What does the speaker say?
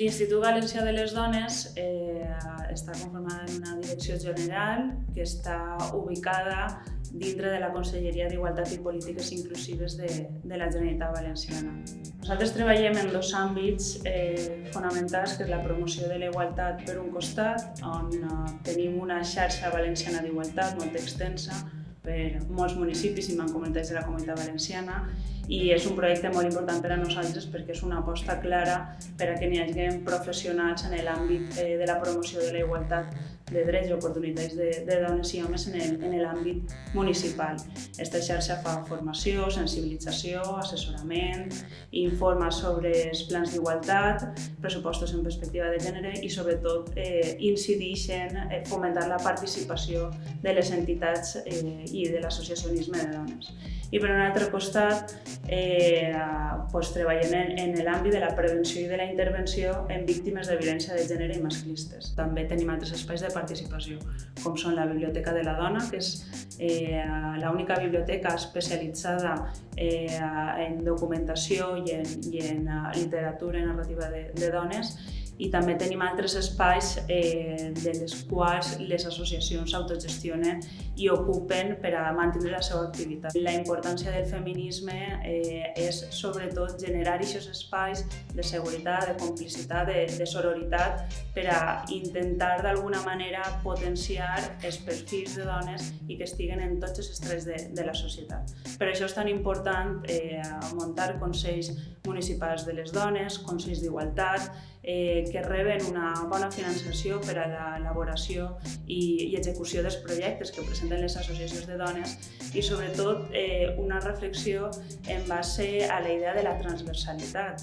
L'Institut Valencià de les Dones està conformada en una direcció general que està ubicada dintre de la Conselleria d'Igualtat i Polítiques Inclusives de la Generalitat Valenciana. Nosaltres treballem en dos àmbits fonamentals, que és la promoció de la igualtat per un costat, on tenim una xarxa valenciana d'igualtat molt extensa per molts municipis i mancomunitats de la Comunitat Valenciana, i és un projecte molt important per a nosaltres perquè és una aposta clara per a que n'hi hagi professionals en l'àmbit de la promoció de la igualtat de drets i oportunitats de dones i homes en l'àmbit municipal. Aquesta xarxa fa formació, sensibilització, assessorament, informa sobre els plans d'igualtat, pressupostos en perspectiva de gènere i sobretot incideix en fomentar la participació de les entitats i de l'associacionisme de dones. I per un altre costat, treballem en l'àmbit de la prevenció i de la intervenció en víctimes de violència de gènere i masclistes. També tenim altres espais de participació, com són la Biblioteca de la Dona, que és l'única biblioteca especialitzada en documentació i en literatura i narrativa de dones, i també tenim altres espais de les quals les associacions s'autogestionen i ocupen per a mantenir la seva activitat. La importància del feminisme és sobretot generar aquests espais de seguretat, de complicitat, de sororitat, per a intentar d'alguna manera potenciar els perfils de dones i que estiguen en tots els estrats de la societat. Per això és tan important muntar consells municipals de les dones, consells d'igualtat, que reben una bona finançació per a l'elaboració i execució dels projectes que presenten les associacions de dones i sobretot una reflexió en base a la idea de la transversalitat.